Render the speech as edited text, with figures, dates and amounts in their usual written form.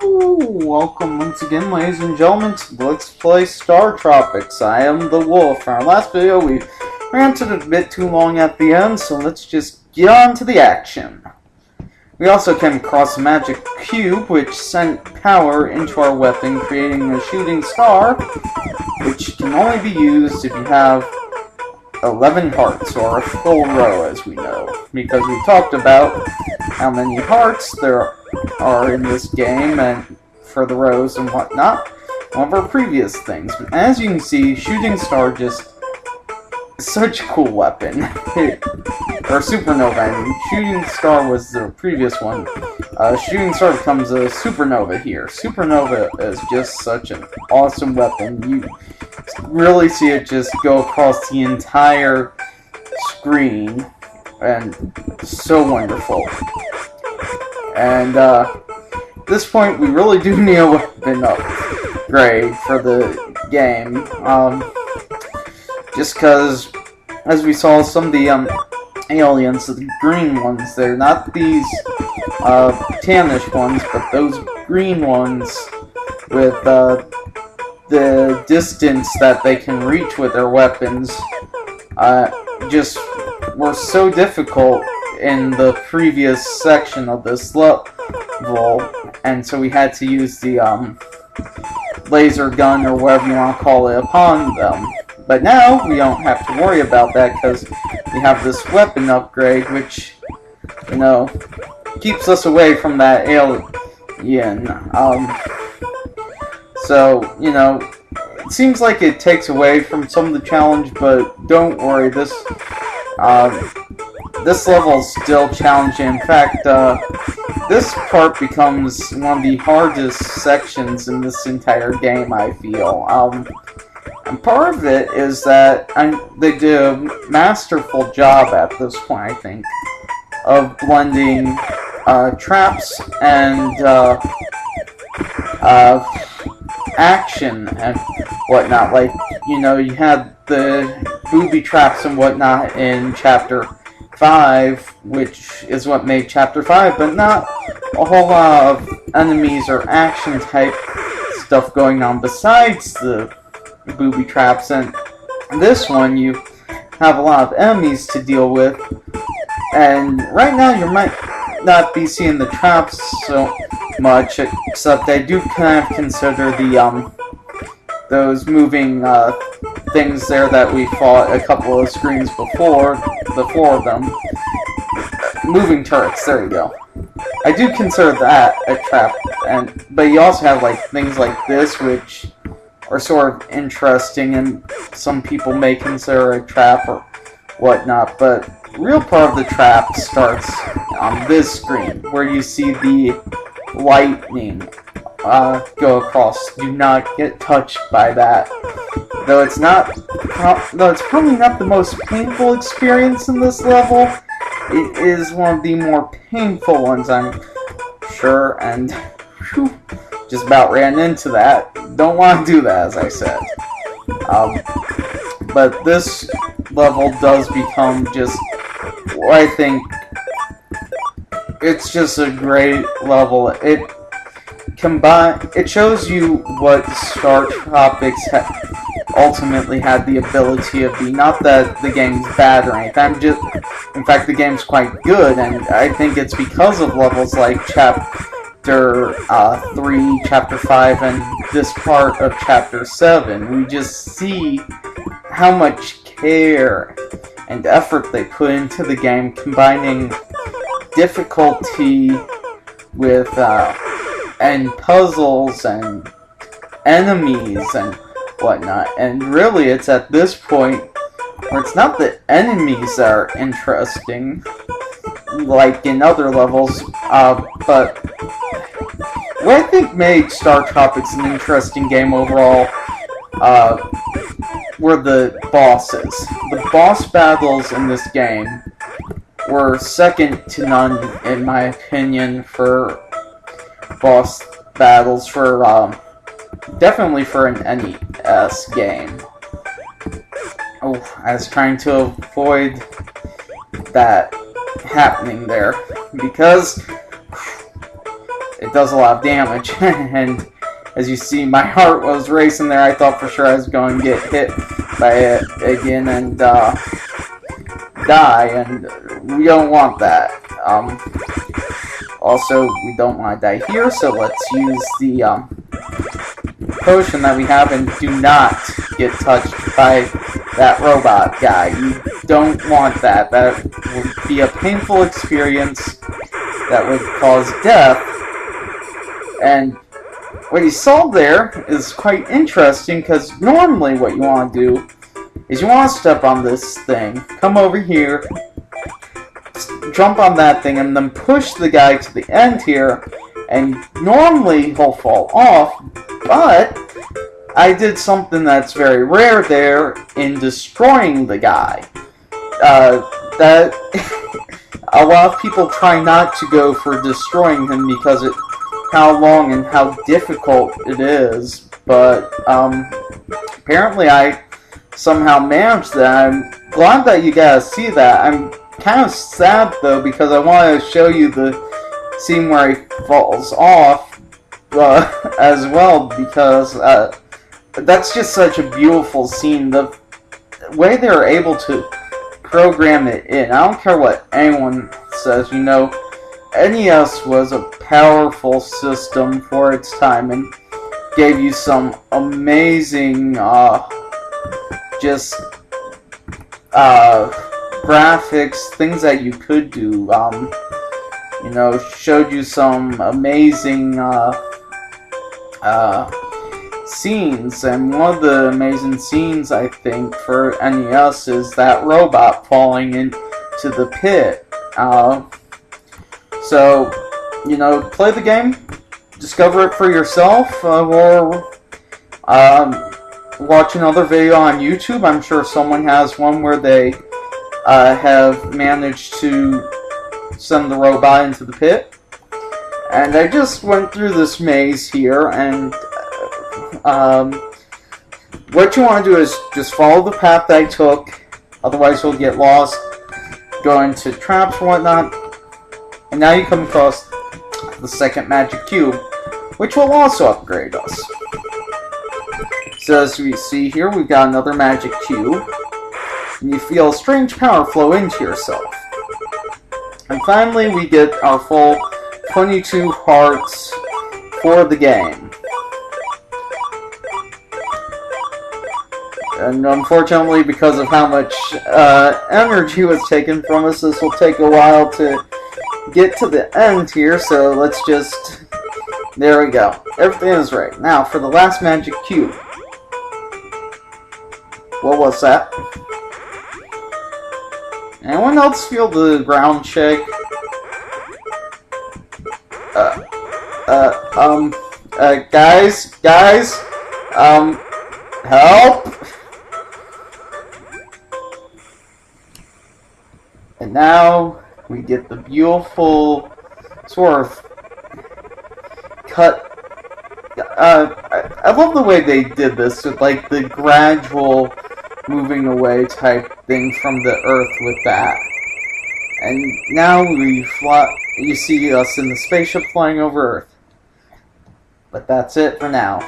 Welcome once again, ladies and gentlemen, to Let's Play Startropics. I am the Wulv. In our last video, we ranted a bit too long at the end, so let's just get on to the action. We also came across a magic cube, which sent power into our weapon, creating a shooting star, which can only be used if you have 11 hearts, or a full row, as we know, because we talked about how many hearts there are in this game, and for the rows and whatnot, one of our previous things. But as you can see, Shooting Star just is such a cool weapon. Or Supernova, I mean. Shooting Star was the previous one. Shooting Star becomes a Supernova here. Supernova is just such an awesome weapon. You really see it just go across the entire screen, and so wonderful. And at this point, we really do need a weapon upgrade for the game. Just because, as we saw, some of the aliens, the green ones, they're not these tannish ones, but those green ones with the distance that they can reach with their weapons just were so difficult in the previous section of this level, and so we had to use the laser gun, or whatever you want to call it, upon them. But now we don't have to worry about that because we have this weapon upgrade, which, you know, keeps us away from that alien. So, you know, it seems like it takes away from some of the challenge, but don't worry, this level is still challenging. In fact, this part becomes one of the hardest sections in this entire game, I feel. And part of it is that they did a masterful job at this point, I think, of blending traps and action and whatnot. Like, you know, you had the booby traps and whatnot in Chapter 5, which is what made Chapter 5, but not a whole lot of enemies or action type stuff going on besides the booby traps. And this one, you have a lot of enemies to deal with, and right now you might not be seeing the traps so much, except I do kind of consider the those moving things there that we fought a couple of screens before, the four of them, moving turrets, there you go. I do consider that a trap, but you also have like things like this, which are sort of interesting, and some people may consider a trap or whatnot, but the real part of the trap starts on this screen, where you see the lightning go across. Do not get touched by that. Though it's probably not the most painful experience in this level, it is one of the more painful ones, I'm sure, and whew, just about ran into that. Don't want to do that, as I said. But this level does become just, I think, it's just a great level. It shows you what Startropics ultimately had the ability of being. Not that the game's bad or anything. In fact, the game's quite good, and I think it's because of levels like Chapter 3, Chapter 5, and this part of Chapter 7. We just see how much care and effort they put into the game, combining difficulty with and puzzles and enemies and whatnot. And really, it's at this point where it's not the enemies that are interesting, like in other levels, but what I think made Startropics an interesting game overall were the bosses. The boss battles in this game were second to none, in my opinion, for boss battles, for definitely for an NES game. Oh, I was trying to avoid that happening there, because it does a lot of damage. And as you see, my heart was racing there. I thought for sure I was going to get hit by it again and die, and we don't want that. Also, we don't want to die here, so let's use the potion that we have, and do not get touched by that robot guy. You don't want that. That would be a painful experience that would cause death. And what you saw there is quite interesting, because normally what you want to do is you want to step on this thing, come over here, jump on that thing, and then push the guy to the end here, and normally he'll fall off, but I did something that's very rare there in destroying the guy. That a lot of people try not to go for destroying him because of how long and how difficult it is, but apparently I somehow managed that. I'm glad that you guys see that. I'm kind of sad though, because I want to show you the scene where he falls off as well, because that's just such a beautiful scene. The way they're able to program it in, I don't care what anyone says, you know, NES was a powerful system for its time and gave you some amazing graphics, things that you could do. You know, showed you some amazing scenes, and one of the amazing scenes I think for NES is that robot falling into the pit. So, you know, play the game, discover it for yourself, or watch another video on YouTube. I'm sure someone has one where they have managed to send the robot into the pit. And I just went through this maze here, and what you want to do is just follow the path that I took, otherwise you'll get lost, go into traps and whatnot, and now you come across the second magic cube, which will also upgrade us. So as we see here, we've got another magic cube, and you feel a strange power flow into yourself. And finally, we get our full 22 hearts for the game. And unfortunately, because of how much energy was taken from us, this will take a while to get to the end here, so let's just... There we go. Everything is right. Now, for the last magic cube. What was that? Anyone else feel the ground shake? Guys, help! And now we get the beautiful sort of cut. I love the way they did this with like the gradual moving away type thing from the Earth with that. And now we fly. You see us in the spaceship flying over Earth. But that's it for now.